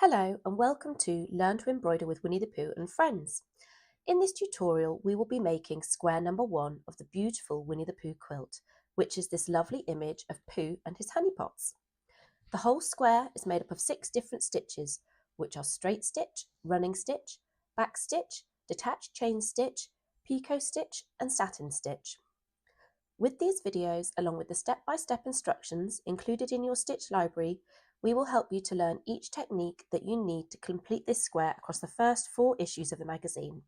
Hello and welcome to Learn to Embroider with Winnie the Pooh and Friends. In this tutorial we will be making square number 1 of the beautiful Winnie the Pooh quilt, which is this lovely image of Pooh and his honey pots. The whole square is made up of 6 different stitches, which are straight stitch, running stitch, back stitch, detached chain stitch, picot stitch and satin stitch. With these videos, along with the step-by-step instructions included in your stitch library, we will help you to learn each technique that you need to complete this square across the first 4 issues of the magazine.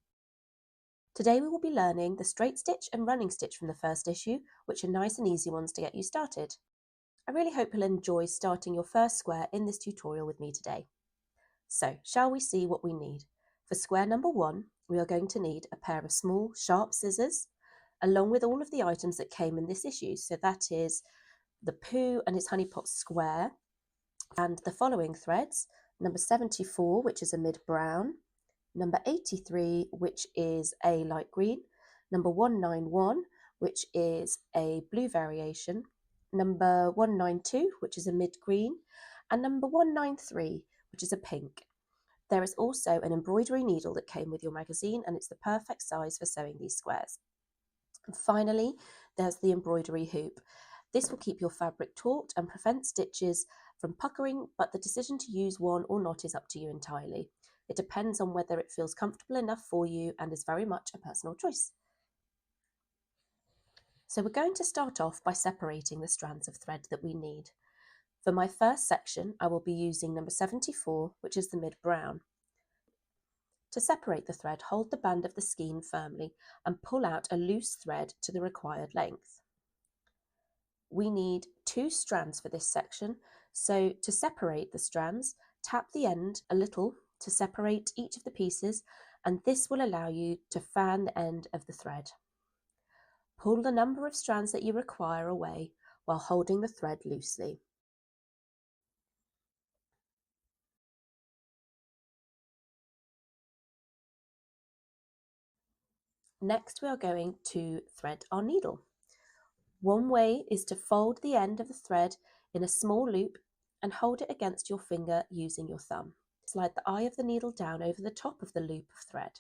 Today we will be learning the straight stitch and running stitch from the first issue, which are nice and easy ones to get you started. I really hope you'll enjoy starting your first square in this tutorial with me today. So, shall we see what we need? For square number 1, we are going to need a pair of small, sharp scissors, along with all of the items that came in this issue. So that is the Pooh and his honey pot square, and the following threads: number 74, which is a mid-brown, number 83, which is a light green, number 191, which is a blue variation, number 192, which is a mid-green, and number 193, which is a pink. There is also an embroidery needle that came with your magazine, and it's the perfect size for sewing these squares. And finally, there's the embroidery hoop. This will keep your fabric taut and prevent stitches from puckering, but the decision to use one or not is up to you entirely. It depends on whether it feels comfortable enough for you and is very much a personal choice. So we're going to start off by separating the strands of thread that we need. For my first section, I will be using number 74, which is the mid-brown. To separate the thread, hold the band of the skein firmly and pull out a loose thread to the required length. We need 2 strands for this section, so to separate the strands, tap the end a little to separate each of the pieces, and this will allow you to fan the end of the thread. Pull the number of strands that you require away while holding the thread loosely. Next, we are going to thread our needle. One way is to fold the end of the thread in a small loop and hold it against your finger using your thumb. Slide the eye of the needle down over the top of the loop of thread.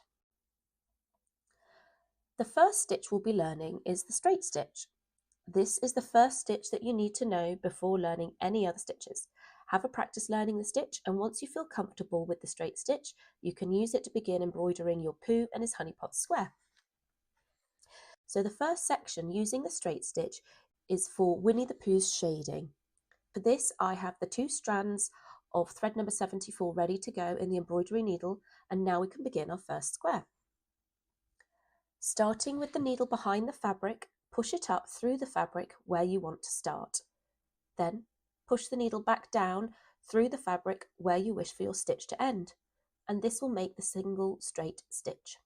The first stitch we'll be learning is the straight stitch. This is the first stitch that you need to know before learning any other stitches. Have a practice learning the stitch, and once you feel comfortable with the straight stitch, you can use it to begin embroidering your Pooh and his honey pot square. So the first section using the straight stitch is for Winnie the Pooh's shading. For this, I have the 2 strands of thread number 74 ready to go in the embroidery needle, and now we can begin our first square. Starting with the needle behind the fabric, push it up through the fabric where you want to start. Then push the needle back down through the fabric where you wish for your stitch to end, and this will make the single straight stitch.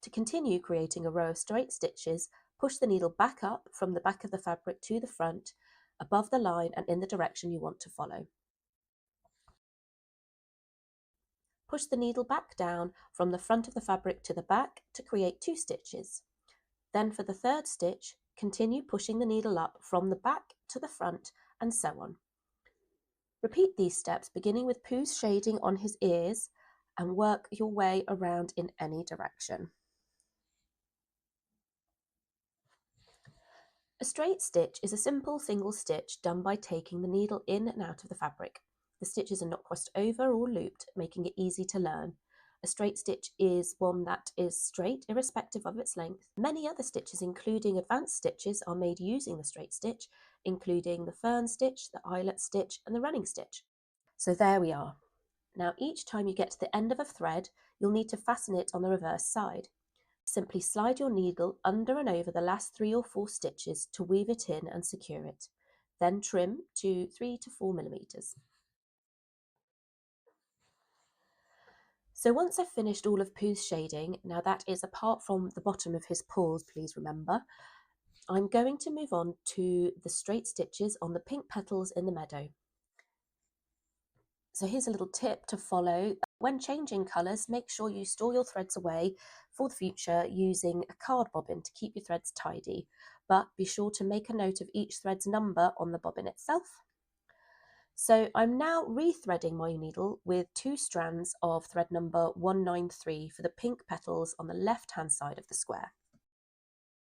To continue creating a row of straight stitches, push the needle back up from the back of the fabric to the front, above the line and in the direction you want to follow. Push the needle back down from the front of the fabric to the back to create 2 stitches. Then for the third stitch, continue pushing the needle up from the back to the front and so on. Repeat these steps beginning with Pooh's shading on his ears and work your way around in any direction. A straight stitch is a simple single stitch done by taking the needle in and out of the fabric. The stitches are not crossed over or looped, making it easy to learn. A straight stitch is one that is straight, irrespective of its length. Many other stitches, including advanced stitches, are made using the straight stitch, including the fern stitch, the eyelet stitch, and the running stitch. So there we are. Now each time you get to the end of a thread, you'll need to fasten it on the reverse side. Simply slide your needle under and over the last 3 or 4 stitches to weave it in and secure it. Then trim to 3 to 4 millimeters. So once I've finished all of Pooh's shading, now that is apart from the bottom of his paws, please remember, I'm going to move on to the straight stitches on the pink petals in the meadow. So here's a little tip to follow. When changing colours, make sure you store your threads away for the future using a card bobbin to keep your threads tidy, but be sure to make a note of each thread's number on the bobbin itself. So I'm now rethreading my needle with 2 strands of thread number 193 for the pink petals on the left hand side of the square.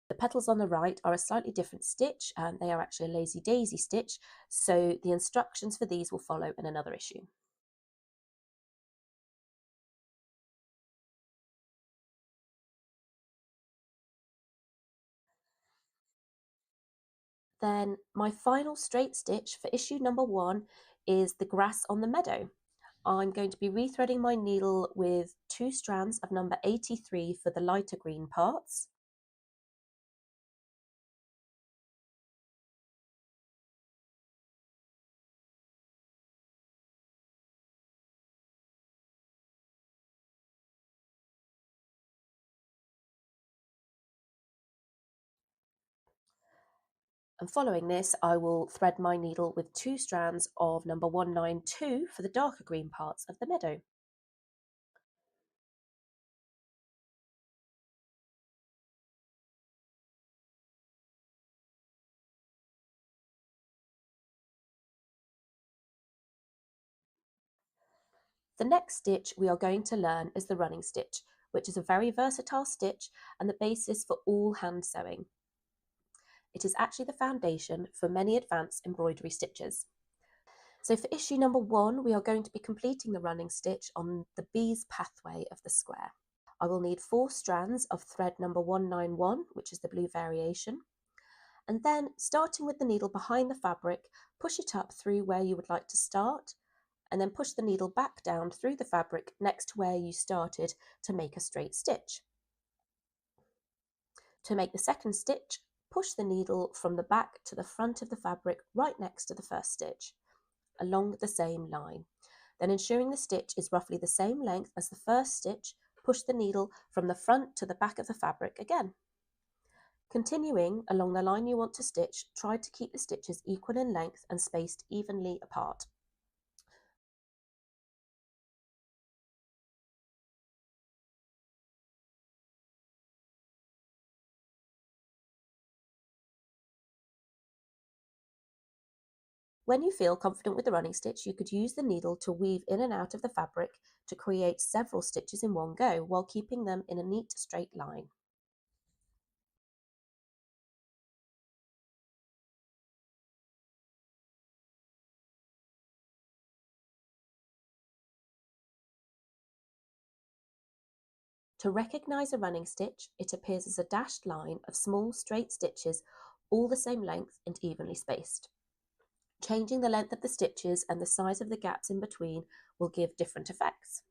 The petals on the right are a slightly different stitch, and they are actually a lazy daisy stitch, so the instructions for these will follow in another issue. Then my final straight stitch for issue number 1 is the grass on the meadow. I'm going to be rethreading my needle with 2 strands of number 83 for the lighter green parts. And following this, I will thread my needle with 2 strands of number 192 for the darker green parts of the meadow. The next stitch we are going to learn is the running stitch, which is a very versatile stitch and the basis for all hand sewing. It is actually the foundation for many advanced embroidery stitches. So for issue number 1, we are going to be completing the running stitch on the bee's pathway of the square. I will need 4 strands of thread number 191, which is the blue variation, and then starting with the needle behind the fabric, push it up through where you would like to start, and then push the needle back down through the fabric next to where you started to make a straight stitch. To make the second stitch, push the needle from the back to the front of the fabric right next to the first stitch, along the same line. Then, ensuring the stitch is roughly the same length as the first stitch, push the needle from the front to the back of the fabric again. Continuing along the line you want to stitch, try to keep the stitches equal in length and spaced evenly apart. When you feel confident with the running stitch, you could use the needle to weave in and out of the fabric to create several stitches in one go while keeping them in a neat straight line. To recognise a running stitch, it appears as a dashed line of small straight stitches, all the same length and evenly spaced. Changing the length of the stitches and the size of the gaps in between will give different effects.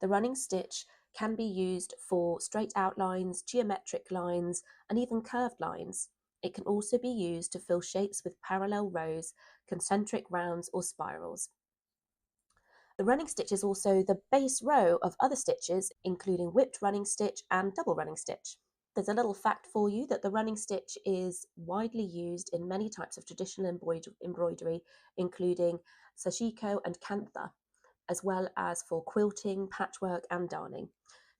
The running stitch can be used for straight outlines, geometric lines, and even curved lines. It can also be used to fill shapes with parallel rows, concentric rounds, or spirals. The running stitch is also the base row of other stitches, including whipped running stitch and double running stitch. There's a little fact for you that the running stitch is widely used in many types of traditional embroidery, including sashiko and kantha, as well as for quilting, patchwork, and darning.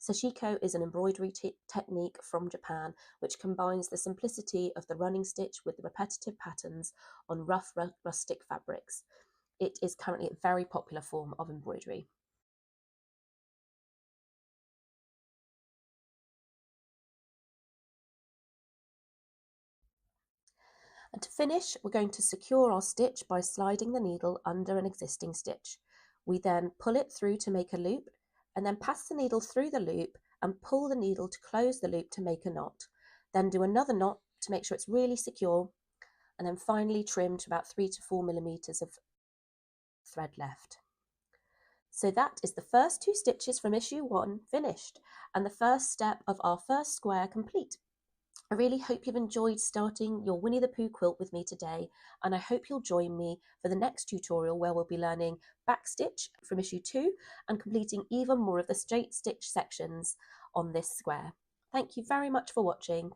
Sashiko is an embroidery technique from Japan which combines the simplicity of the running stitch with the repetitive patterns on rough rustic fabrics. It is currently a very popular form of embroidery. And to finish, we're going to secure our stitch by sliding the needle under an existing stitch. We then pull it through to make a loop, and then pass the needle through the loop and pull the needle to close the loop to make a knot. Then do another knot to make sure it's really secure, and then finally trim to about 3 to 4 millimeters of thread left. So that is the first 2 stitches from issue 1 finished, and the first step of our first square complete. I really hope you've enjoyed starting your Winnie the Pooh quilt with me today, and I hope you'll join me for the next tutorial where we'll be learning backstitch from issue 2 and completing even more of the straight stitch sections on this square. Thank you very much for watching.